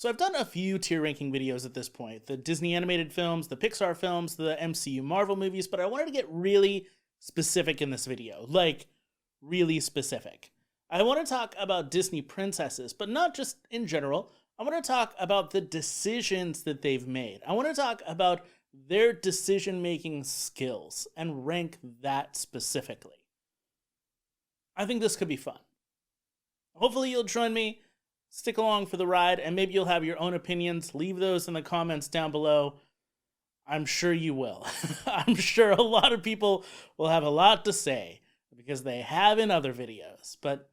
So I've done a few tier ranking videos at this point, the Disney animated films, the Pixar films, the MCU Marvel movies, but I wanted to get really specific in this video, like really specific. I want to talk about Disney princesses, but not just in general. I want to talk about the decisions that they've made. I want to talk about their decision-making skills and rank that specifically. I think this could be fun. Hopefully you'll join me. Stick along for the ride, and maybe you'll have your own opinions. Leave those in the comments down below. I'm sure you will. I'm sure a lot of people will have a lot to say, because they have in other videos. But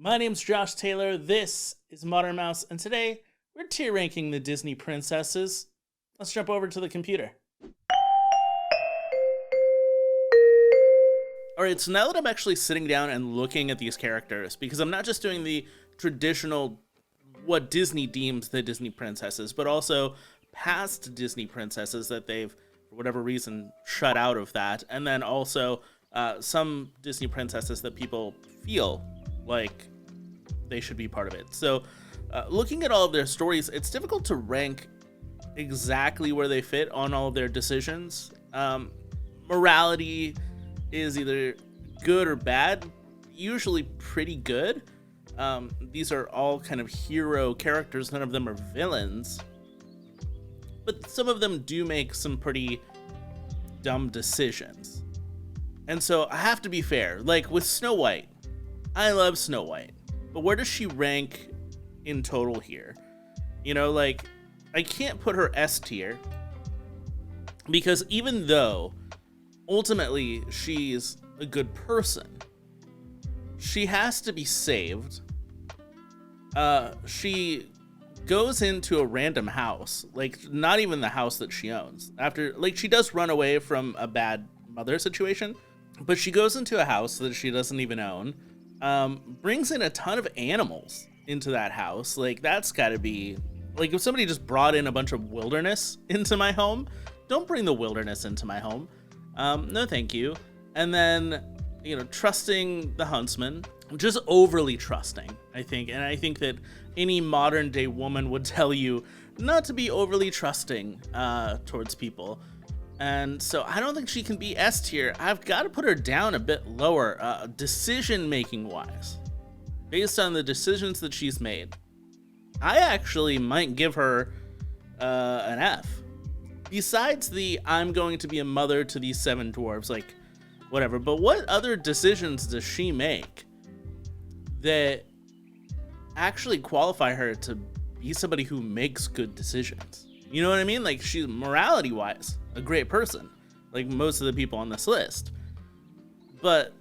my name's Josh Taylor, this is Modern Mouse, and today we're tier ranking the Disney princesses. Let's jump over to the computer. Alright, so now that I'm actually sitting down and looking at these characters, because I'm not just doing the traditional what Disney deems the Disney princesses, but also past Disney princesses that they've, for whatever reason, shut out of that, and then also some Disney princesses that people feel like they should be part of it. So looking at all of their stories, it's difficult to rank exactly where they fit on all of their decisions. Morality is either good or bad, usually pretty good. These are all kind of hero characters, none of them are villains, but some of them do make some pretty dumb decisions. And so I have to be fair, like with Snow White, I love Snow White, but where does she rank in total here? You know, like, I can't put her S tier, because even though ultimately she's a good person, she has to be saved. She goes into a random house, like not even the house that she owns. After, like, she does run away from a bad mother situation, but she goes into a house that she doesn't even own, brings in a ton of animals into that house. Like, that's gotta be, like, if somebody just brought in a bunch of wilderness into my home, don't bring the wilderness into my home. No thank you. And then, you know, trusting the huntsman, just overly trusting, I think. And I think that any modern day woman would tell you not to be overly trusting towards people. And so I don't think she can be S tier. I've got to put her down a bit lower, decision making wise, based on the decisions that she's made. I actually might give her an F. Besides the I'm going to be a mother to these 7 dwarves, like, whatever, but what other decisions does she make that actually qualify her to be somebody who makes good decisions? You know what I mean? Like, she's morality wise a great person, like most of the people on this list, but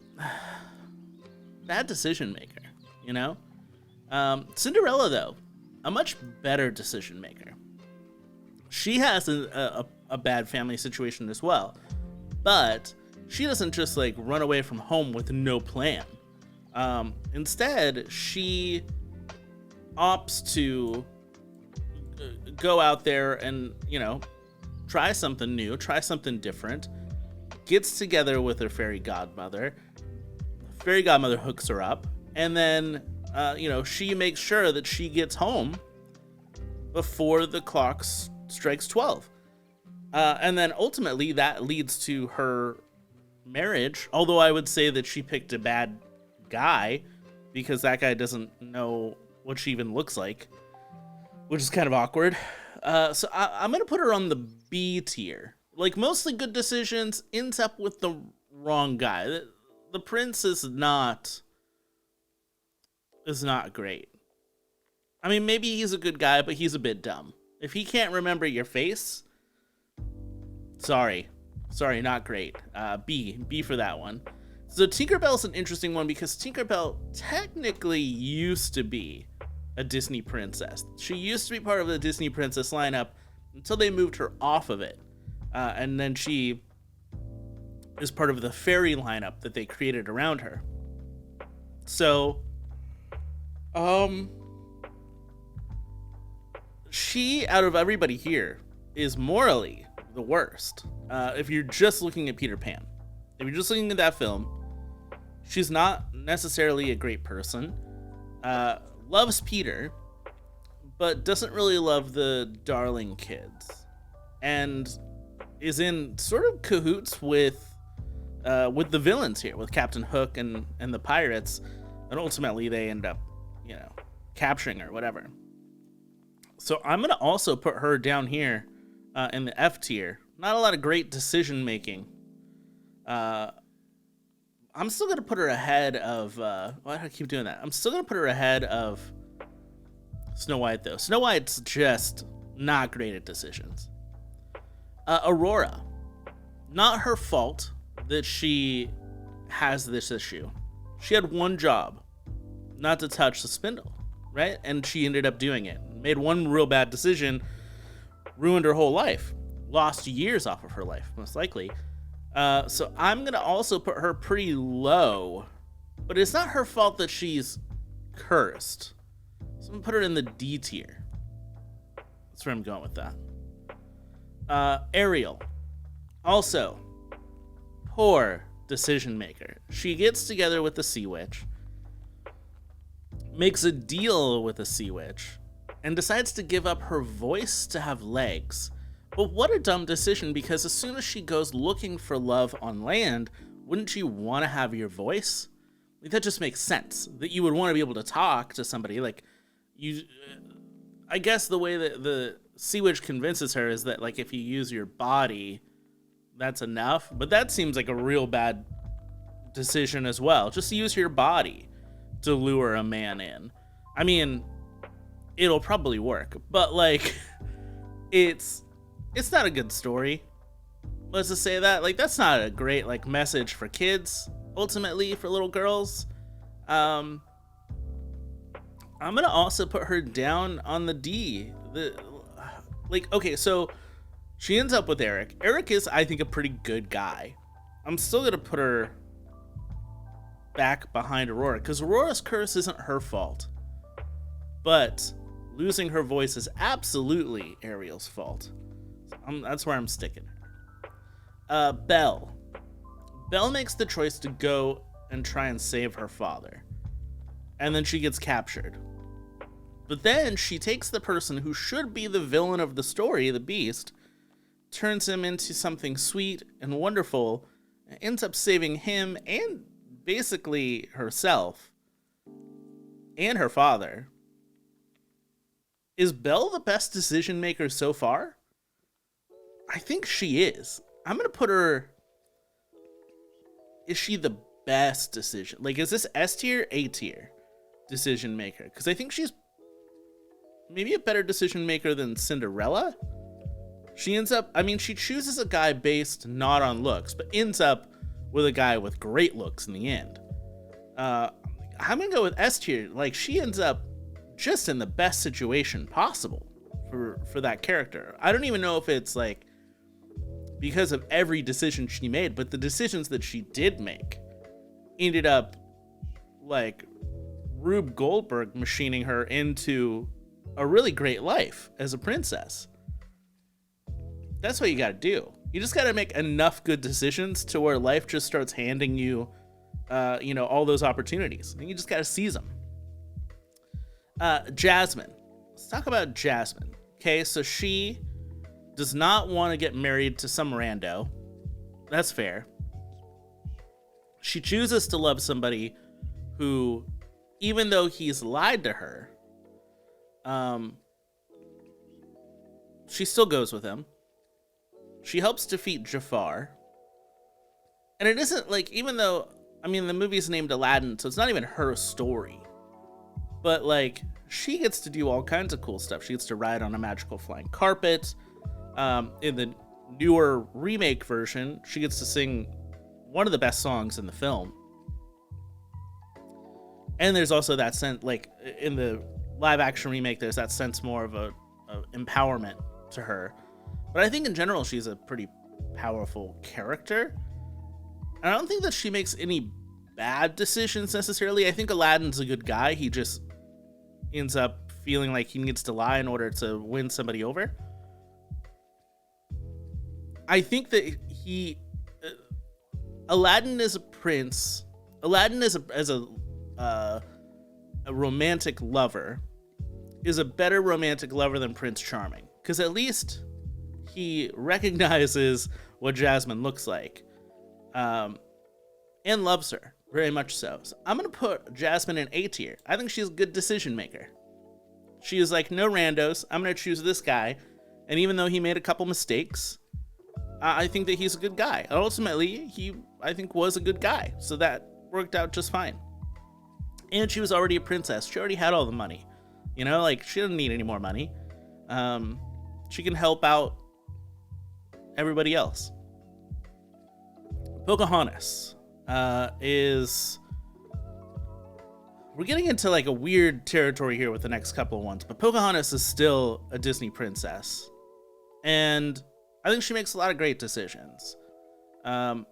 bad decision maker, you know? Cinderella, though, a much better decision maker. She has a bad family situation as well, but she doesn't just like run away from home with no plan. Instead, she opts to go out there and, you know, try something new, try something different, gets together with her fairy godmother. The fairy godmother hooks her up, and then, you know, she makes sure that she gets home before the clock strikes 12. And then ultimately that leads to her marriage, although I would say that she picked a bad guy because that guy doesn't know what she even looks like, which is kind of awkward. So I'm going to put her on the B tier. Like, mostly good decisions, ends up with the wrong guy. The prince is not great. I mean, maybe he's a good guy, but he's a bit dumb. If he can't remember your face, sorry, not great. B for that one. So Tinkerbell's an interesting one because Tinkerbell technically used to be a Disney princess. She used to be part of the Disney princess lineup until they moved her off of it. And then she is part of the fairy lineup that they created around her. So, she, out of everybody here, is morally the worst. If you're just looking at Peter Pan. If you're just looking at that film, she's not necessarily a great person. Loves Peter, but doesn't really love the darling kids, and is in sort of cahoots with the villains here, with Captain Hook and the pirates, and ultimately they end up, capturing her, whatever. So I'm gonna also put her down here in the F tier. Not a lot of great decision making. I'm still gonna put her ahead of. Why do I keep doing that? I'm still gonna put her ahead of Snow White, though. Snow White's just not great at decisions. Aurora, not her fault that she has this issue. She had one job, not to touch the spindle, right? And she ended up doing it. Made one real bad decision, ruined her whole life. Lost years off of her life, most likely. So I'm going to also put her pretty low, but it's not her fault that she's cursed. So I'm going to put her in the D tier. That's where I'm going with that. Ariel, also poor decision maker. She gets together with the Sea Witch, makes a deal with the Sea Witch, and decides to give up her voice to have legs. But what a dumb decision, because as soon as she goes looking for love on land, wouldn't you want to have your voice? Like, that just makes sense, that you would want to be able to talk to somebody. Like, I guess the way that the Sea Witch convinces her is that, like, if you use your body, that's enough. But that seems like a real bad decision as well. Just use your body to lure a man in. I mean, it'll probably work, but, like, it's not a good story. Let's just say that. Like, that's not a great, like, message for kids, ultimately, for little girls. I'm gonna also put her down on the D. Okay, so she ends up with Eric. Eric is, I think, a pretty good guy. I'm still gonna put her back behind Aurora, because Aurora's curse isn't her fault. But losing her voice is absolutely Ariel's fault. That's where I'm sticking. Belle. Belle makes the choice to go and try and save her father. And then she gets captured. But then she takes the person who should be the villain of the story, the Beast, turns him into something sweet and wonderful, and ends up saving him and basically herself and her father. Is Belle the best decision maker so far? I think she is. I'm going to put her... Is she the best decision? Like, is this S tier, A tier decision maker? Because I think she's maybe a better decision maker than Cinderella. She ends up... I mean, she chooses a guy based not on looks, but ends up with a guy with great looks in the end. I'm going to go with S tier. Like, she ends up just in the best situation possible for that character. I don't even know if it's, like, because of every decision she made, but the decisions that she did make ended up, like, Rube Goldberg machining her into a really great life as a princess. That's what you gotta do. You just gotta make enough good decisions to where life just starts handing you, all those opportunities. And you just gotta seize them. Jasmine. Let's talk about Jasmine. Okay, so she does not want to get married to some rando. That's fair. She chooses to love somebody who, even though he's lied to her, she still goes with him. She helps defeat Jafar. And it isn't like, even though, I mean, the movie's named Aladdin, so it's not even her story. But, like, she gets to do all kinds of cool stuff. She gets to ride on a magical flying carpet. In the newer remake version, she gets to sing one of the best songs in the film. And there's also that sense, like, in the live action remake, there's that sense more of a empowerment to her. But I think in general, she's a pretty powerful character. And I don't think that she makes any bad decisions necessarily. I think Aladdin's a good guy. He just ends up feeling like he needs to lie in order to win somebody over. I think that Aladdin is a prince. Aladdin is a romantic lover, is a better romantic lover than Prince Charming, because at least he recognizes what Jasmine looks like, and loves her very much so. So I'm gonna put Jasmine in A tier. I think she's a good decision maker. She is like, no randos. I'm gonna choose this guy, and even though he made a couple mistakes, I think that he's a good guy. Ultimately, he, I think, was a good guy, so that worked out just fine. And she was already a princess. She already had all the money. You know, like, she doesn't need any more money. She can help out everybody else. Pocahontas is... We're getting into, like, a weird territory here with the next couple of ones, but Pocahontas is still a Disney princess. And I think she makes a lot of great decisions. John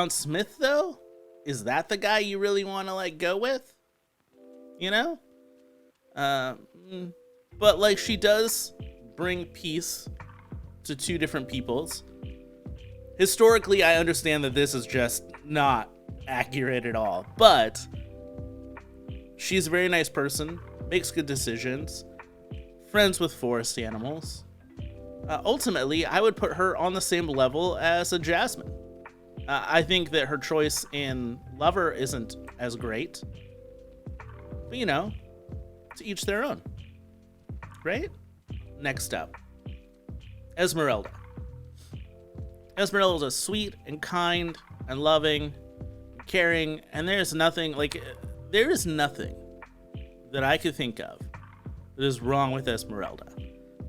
Smith, though? Is that the guy you really want to, like, go with? You know? But, like, she does bring peace to two different peoples. Historically, I understand that this is just not accurate at all, but she's a very nice person, makes good decisions, friends with forest animals. Ultimately, I would put her on the same level as a Jasmine. I think that her choice in lover isn't as great, but you know, to each their own, right? Next up, Esmeralda. Esmeralda is sweet and kind and loving, and caring, and there is nothing that I could think of that is wrong with Esmeralda,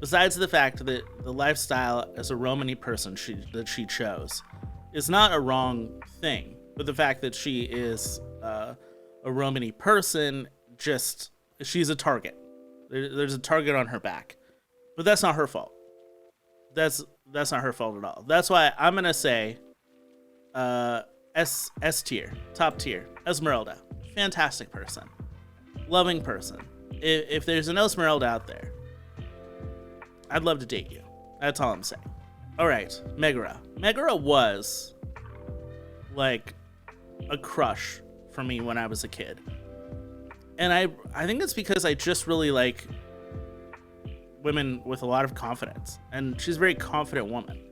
besides the fact that the lifestyle as a Romany person that she chose is not a wrong thing, but the fact that she is a Romany person, just she's a target. There's a target on her back, but that's not her fault. That's not her fault at all. That's why I'm gonna say S tier, top tier, Esmeralda, fantastic person, loving person. If there's an Esmeralda out there, I'd love to date you. That's all I'm saying. All right, Megara. Megara was like a crush for me when I was a kid. And I think it's because I just really like women with a lot of confidence. And she's a very confident woman.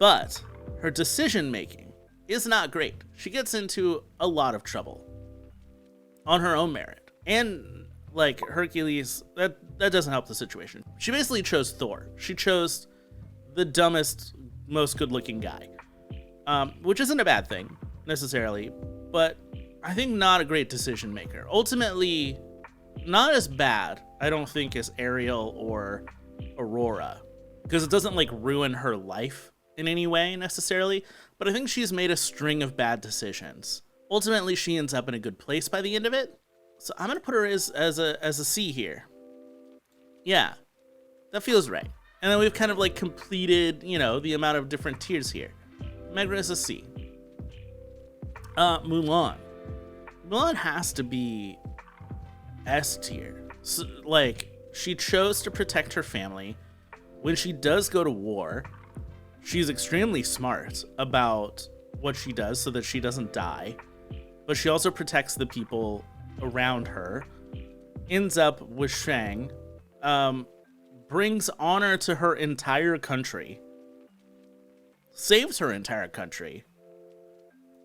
But her decision making is not great. She gets into a lot of trouble on her own merit. And like Hercules, that doesn't help the situation. She basically chose Thor. She chose the dumbest, most good-looking guy, which isn't a bad thing necessarily, but I think not a great decision maker. Ultimately, not as bad, I don't think, as Ariel or Aurora, because it doesn't like ruin her life in any way necessarily, but I think she's made a string of bad decisions. Ultimately, she ends up in a good place by the end of it, so I'm gonna put her as a C here. Yeah, that feels right. And then we've kind of like completed, you know, the amount of different tiers here. Megara is a C. Mulan. Mulan has to be S tier. So, like, she chose to protect her family. When she does go to war, she's extremely smart about what she does so that she doesn't die. But she also protects the people around her. Ends up with Shang. Brings honor to her entire country, saves her entire country.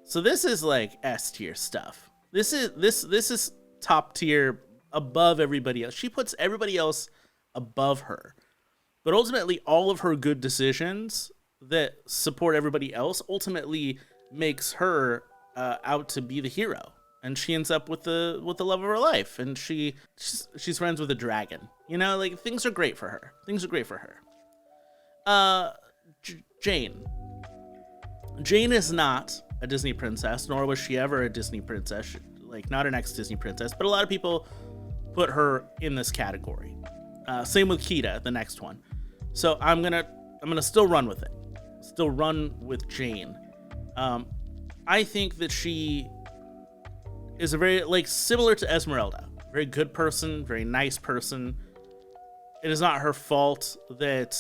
So this is like S tier stuff. This is top tier, above everybody else. She puts everybody else above her, but ultimately all of her good decisions that support everybody else ultimately makes her out to be the hero. And she ends up with the love of her life, and she's friends with a dragon. You know, like, things are great for her. Things are great for her. Jane. Jane is not a Disney princess, nor was she ever a Disney princess. Like, not an ex-Disney princess, but a lot of people put her in this category. Same with Kida, the next one. So I'm gonna still run with it. Still run with Jane. I think that she is a very, like, similar to Esmeralda. Very good person, very nice person. It is not her fault that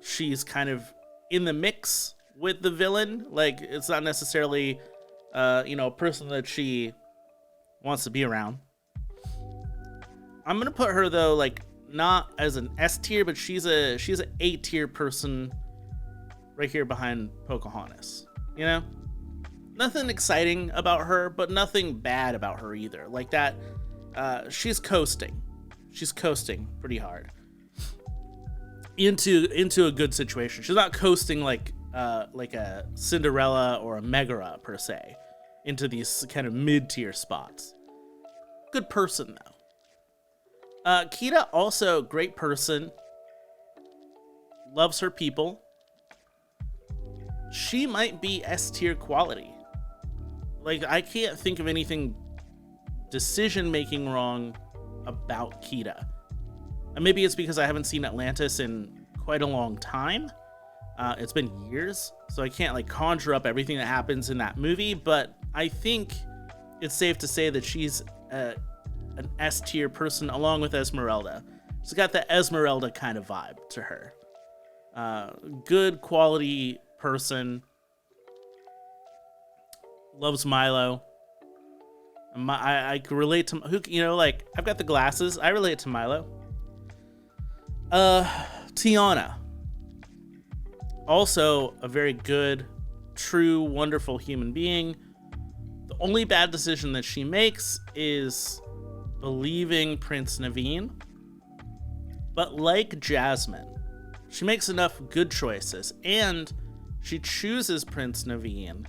she's kind of in the mix with the villain. Like, it's not necessarily, a person that she wants to be around. I'm gonna put her though, like, not as an S tier, but she's an A tier person right here behind Pocahontas. You know, nothing exciting about her, but nothing bad about her either. Like that, she's coasting. She's coasting pretty hard into a good situation. She's not coasting like a Cinderella or a Megara per se into these kind of mid-tier spots. Good person though. Kida also great person. Loves her people. She might be S tier quality. Like, I can't think of anything decision making wrong about Kida. And maybe it's because I haven't seen Atlantis in quite a long time. It's been years, so I can't like conjure up everything that happens in that movie, but I think it's safe to say that she's an S tier person along with Esmeralda. She's got the Esmeralda kind of vibe to her. Good quality person. Loves Milo. I can relate to who, you know, like I've got the glasses. I relate to Milo. Tiana. Also a very good, true, wonderful human being. The only bad decision that she makes is believing Prince Naveen. But like Jasmine, she makes enough good choices and she chooses Prince Naveen.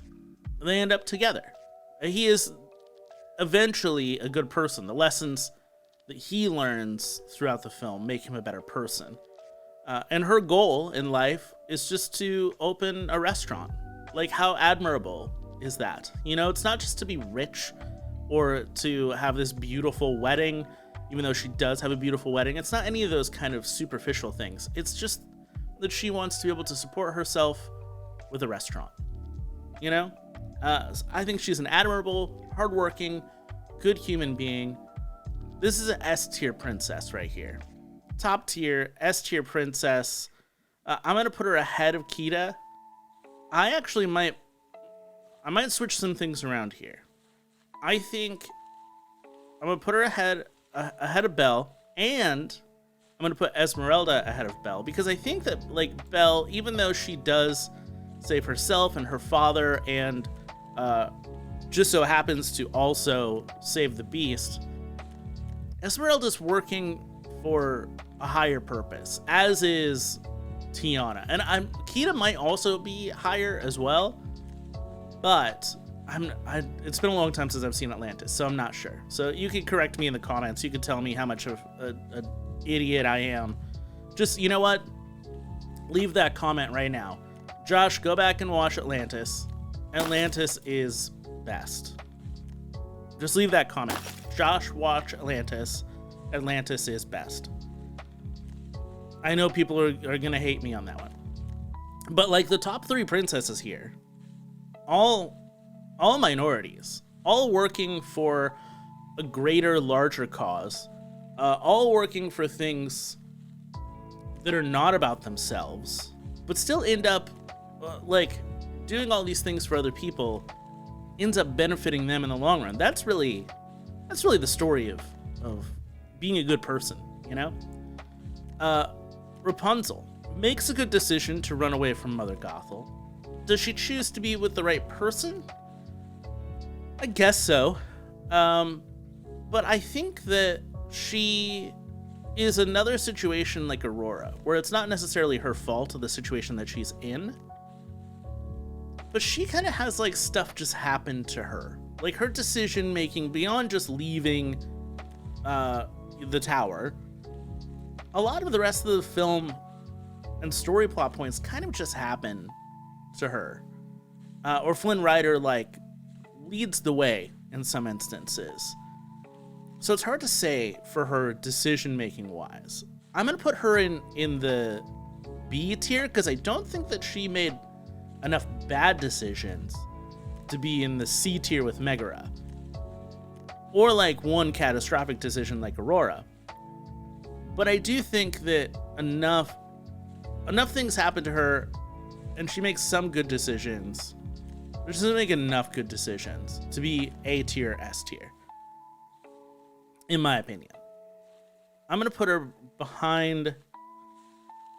They end up together. He is eventually a good person. The lessons that he learns throughout the film make him a better person. And her goal in life is just to open a restaurant. Like, how admirable is that? You know, it's not just to be rich or to have this beautiful wedding, even though she does have a beautiful wedding. It's not any of those kind of superficial things. It's just that she wants to be able to support herself with a restaurant. You know? I think she's an admirable, hardworking, good human being. This is an S-tier princess right here. Top tier, S-tier princess. I'm going to put her ahead of Kida. I might switch some things around here. I think I'm going to put her ahead of Belle, and I'm going to put Esmeralda ahead of Belle, because I think that, like, Belle, even though she does save herself and her father and just so happens to also save the beast, Esmeralda's working for a higher purpose, as is Tiana. And Kida might also be higher as well, but it's been a long time since I've seen Atlantis, so I'm not sure. So you could correct me in the comments. You could tell me how much of an idiot I am. Just, you know what? Leave that comment right now. Josh, go back and watch Atlantis. Atlantis is best. Just leave that comment. Josh, watch Atlantis. Atlantis is best. I know people are going to hate me on that one. But like the top 3 princesses here, all minorities, all working for a greater, larger cause, all working for things that are not about themselves, but still end up like doing all these things for other people, ends up benefiting them in the long run. That's really the story of being a good person, you know? Rapunzel makes a good decision to run away from Mother Gothel. Does she choose to be with the right person? I guess so. But I think that she is another situation like Aurora, where it's not necessarily her fault of the situation that she's in, but she kind of has like stuff just happen to her. Like her decision making beyond just leaving the tower, a lot of the rest of the film and story plot points kind of just happen to her. Or Flynn Rider like leads the way in some instances. So it's hard to say for her decision making wise. I'm gonna put her in the B tier because I don't think that she made enough bad decisions to be in the C tier with Megara, or like one catastrophic decision like Aurora. But I do think that enough things happen to her and she makes some good decisions. She doesn't make enough good decisions to be A tier, S tier, in my opinion. I'm gonna put her behind. I'm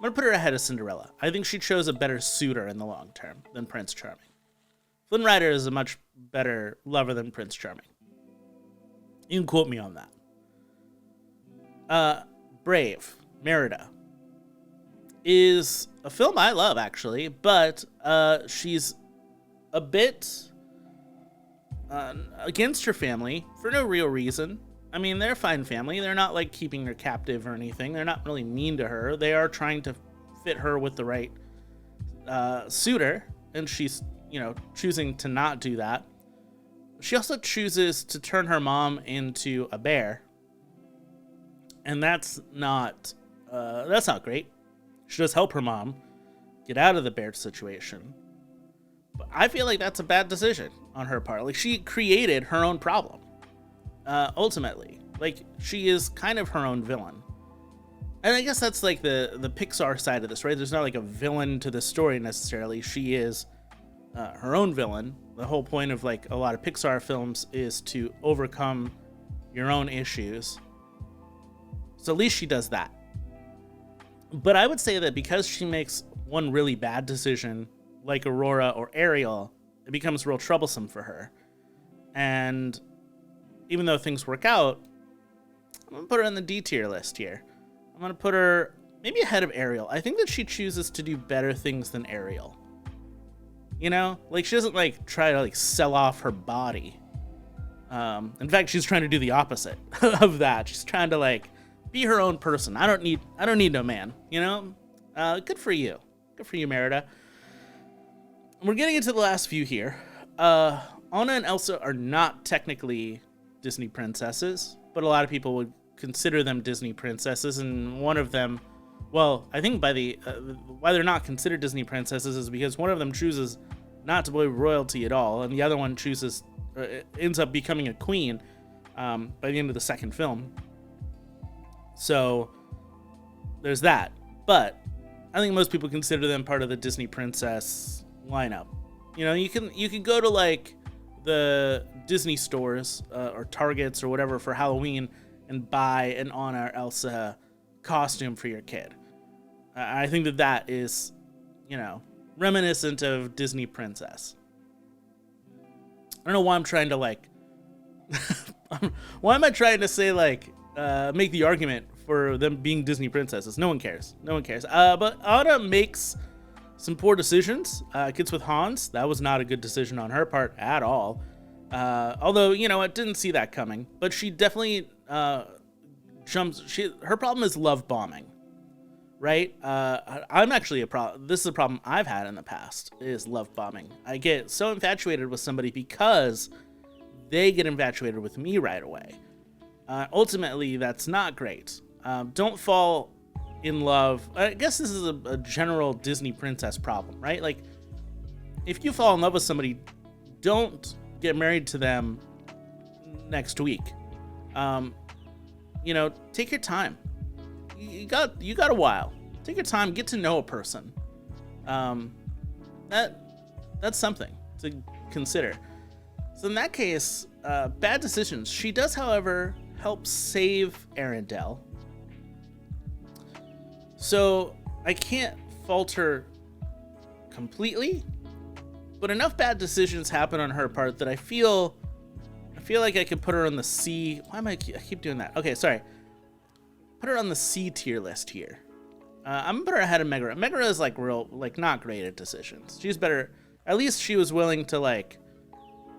gonna put her ahead of Cinderella. I think she chose a better suitor in the long term than Prince Charming. Flynn Rider is a much better lover than Prince Charming. You can quote me on that. Brave, Merida, is a film I love, actually, but she's a bit against her family for no real reason. I mean, they're a fine family. They're not, like, keeping her captive or anything. They're not really mean to her. They are trying to fit her with the right suitor, and she's, you know, choosing to not do that. She also chooses to turn her mom into a bear, and that's not great. She does help her mom get out of the bear situation, but I feel like that's a bad decision on her part. Like, she created her own problem. Ultimately, like, she is kind of her own villain. And I guess that's like the Pixar side of this, right? There's not like a villain to the story necessarily. She is her own villain. The whole point of like a lot of Pixar films is to overcome your own issues. So at least she does that. But I would say that because she makes one really bad decision, like Aurora or Ariel, it becomes real troublesome for her. And even though things work out, I'm going to put her on the D tier list here. I'm going to put her maybe ahead of Ariel. I think that she chooses to do better things than Ariel. You know? Like, she doesn't, like, try to, like, sell off her body. In fact, she's trying to do the opposite of that. She's trying to, like, be her own person. I don't need no man, you know? Good for you. Good for you, Merida. We're getting into the last few here. Anna and Elsa are not technically Disney princesses, but a lot of people would consider them Disney princesses, and one of them, well, I think by why they're not considered Disney princesses is because one of them chooses not to be royalty at all, and the other one ends up becoming a queen by the end of the second film. So there's that. But I think most people consider them part of the Disney princess lineup. You know, you can go to like the Disney stores or Targets or whatever for Halloween and buy an Anna or Elsa costume for your kid. I think that is, you know, reminiscent of Disney princess. I don't know why I'm trying to like why am I trying to say like make the argument for them being Disney princesses? No one cares. But Anna makes some poor decisions. Gets with Hans. That was not a good decision on her part at all. Although, you know, I didn't see that coming. But she definitely jumps. Her problem is love bombing, right? I'm actually this is a problem I've had in the past, is love bombing. I get so infatuated with somebody because they get infatuated with me right away. Ultimately, that's not great. Don't fall in love. I guess this is a general Disney princess problem, right? Like, if you fall in love with somebody, don't get married to them next week. You know, take your time. You got a while. Take your time, get to know a person. That's something to consider. So in that case, bad decisions. She does, however, help save Arendelle. So I can't fault her completely, but enough bad decisions happen on her part that I feel like I could put her on the C. Why am I keep doing that? Okay, sorry. Put her on the C tier list here. I'm gonna put her ahead of Megara. Megara is like not great at decisions. She's better. At least she was willing to like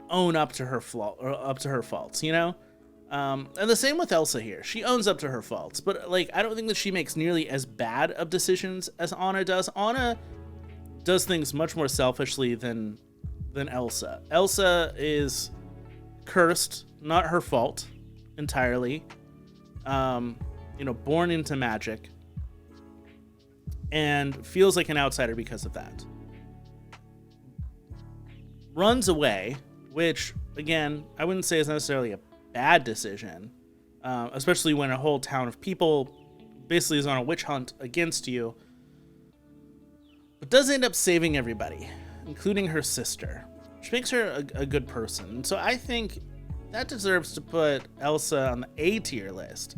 own up to her faults, you know? And the same with Elsa here. She owns up to her faults, but like I don't think that she makes nearly as bad of decisions as Anna does. Anna does things much more selfishly than Elsa. Elsa is cursed, not her fault entirely. You know, born into magic, and feels like an outsider because of that. Runs away, which again I wouldn't say is necessarily a bad decision, especially when a whole town of people basically is on a witch hunt against you, but does end up saving everybody, including her sister, which makes her a good person. So I think that deserves to put Elsa on the A tier list.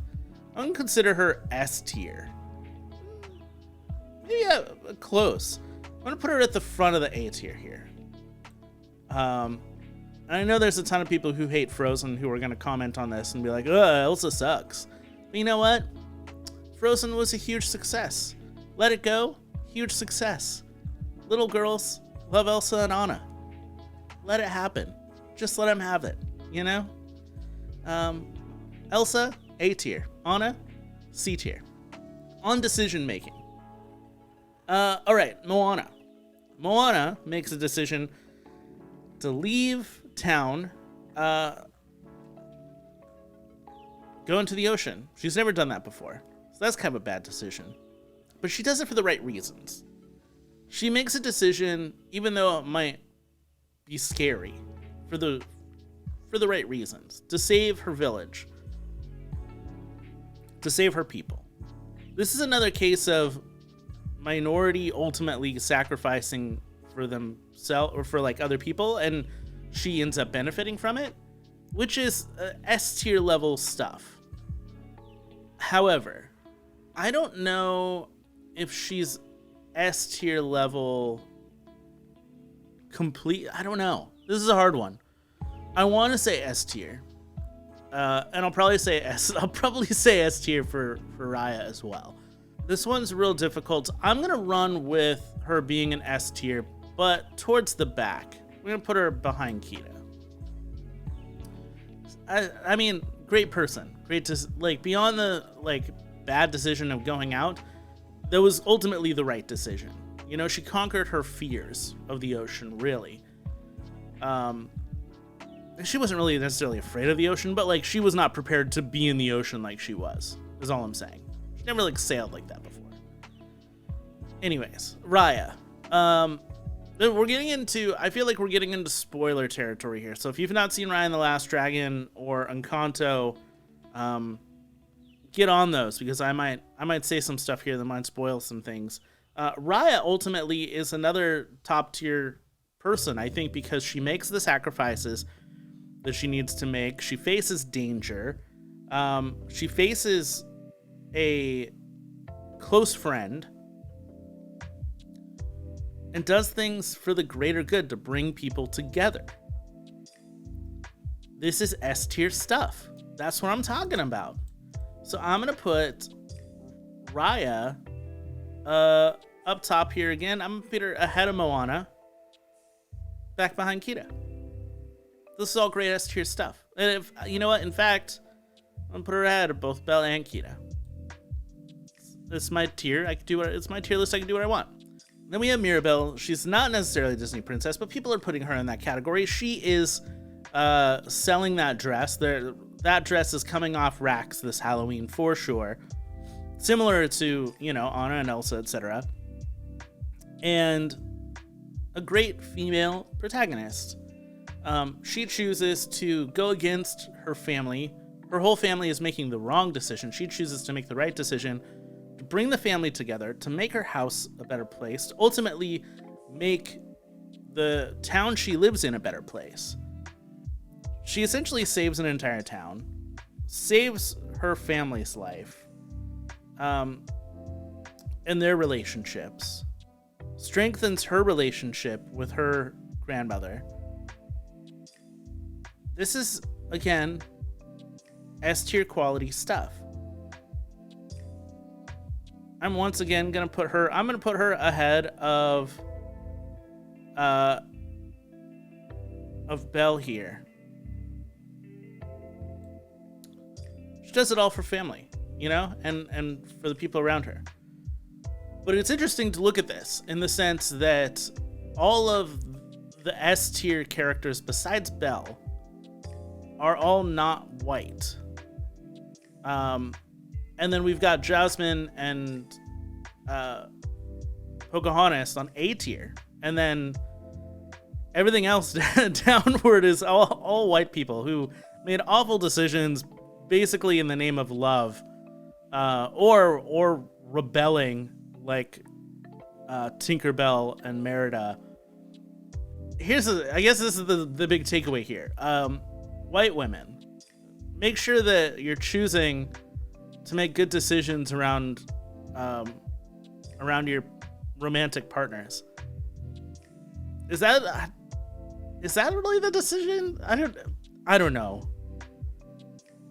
I'm gonna consider her S tier. Maybe close. I'm gonna put her at the front of the A tier here. And I know there's a ton of people who hate Frozen who are gonna comment on this and be like, "Ugh, Elsa sucks." But you know what? Frozen was a huge success. Let It Go, huge success. Little girls love Elsa and Anna. Let it happen. Just let them have it, you know? Elsa, A tier. Anna, C tier. On decision making. All right, Moana. Moana makes a decision to leave town, go into the ocean. She's never done that before, so that's kind of a bad decision. But she does it for the right reasons. She makes a decision, even though it might be scary, for the right reasons, to save her village, to save her people. This is another case of minority ultimately sacrificing for themselves or for like other people, and she ends up benefiting from it, which is S tier level stuff. However, I don't know if she's S tier level complete. I don't know. This is a hard one. I want to say S tier, and I'll probably say S tier for Raya as well. This one's real difficult. I'm gonna run with her being an S tier, but towards the back. We're gonna put her behind Kida. I mean, great person, great to like beyond the like bad decision of going out. That was ultimately the right decision. You know, she conquered her fears of the ocean. Really. She wasn't really necessarily afraid of the ocean, but like she was not prepared to be in the ocean like she was, is all I'm saying. She never like sailed like that before. Anyways, Raya. We're getting into, I feel like we're getting into spoiler territory here. So if you've not seen Raya and the Last Dragon or Encanto, get on those, because I might say some stuff here that might spoil some things. Raya ultimately is another top tier person, I think, because she makes the sacrifices that she needs to make. She faces danger. She faces a close friend and does things for the greater good to bring people together. This is S tier stuff. That's what I'm talking about. So I'm gonna put Raya up top here again. I'm gonna put her ahead of Moana, back behind Kida. This is all great S tier stuff. And if you know what, in fact, I'm gonna put her ahead of both Belle and Kida. It's my tier. It's my tier list. I can do what I want. Then we have Mirabel. She's not necessarily a Disney princess, but people are putting her in that category. She is selling that dress. That dress is coming off racks this Halloween for sure. Similar to, you know, Anna and Elsa, etc. And a great female protagonist. She chooses to go against her family. Her whole family is making the wrong decision. She chooses to make the right decision, to bring the family together, to make her house a better place, to ultimately make the town she lives in a better place. She essentially saves an entire town, saves her family's life, and their relationships, strengthens her relationship with her grandmother. This is, again, S-tier quality stuff. I'm once again gonna put her ahead of Belle here. She does it all for family, you know, and for the people around her. But it's interesting to look at this in the sense that all of the S-tier characters besides Belle are all not white. And then we've got Jasmine and Pocahontas on A tier. And then everything else downward is all white people who made awful decisions basically in the name of love, or rebelling like Tinkerbell and Merida. I guess this is the big takeaway here. White women, make sure that you're choosing to make good decisions around your romantic partners. Is that really the decision? I don't know.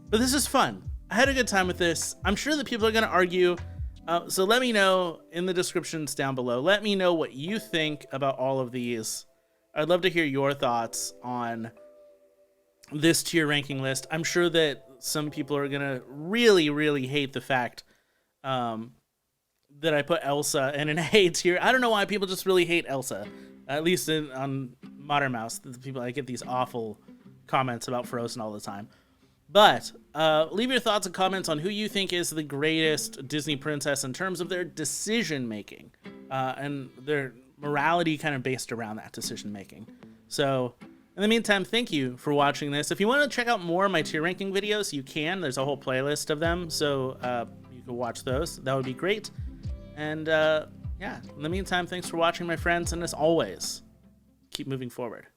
But this is fun. I had a good time with this. I'm sure that people are going to argue. So let me know in the descriptions down below. Let me know what you think about all of these. I'd love to hear your thoughts on this tier ranking list. I'm sure that some people are going to really, really hate the fact that I put Elsa in an A tier. I don't know why people just really hate Elsa. At least on Modern Mouse, the people, I get these awful comments about Frozen all the time. But leave your thoughts and comments on who you think is the greatest Disney princess in terms of their decision making and their morality kind of based around that decision making. So in the meantime, thank you for watching this. If you want to check out more of my tier ranking videos, you can. There's a whole playlist of them, so you can watch those. That would be great. And yeah, in the meantime, thanks for watching, my friends, and as always, keep moving forward.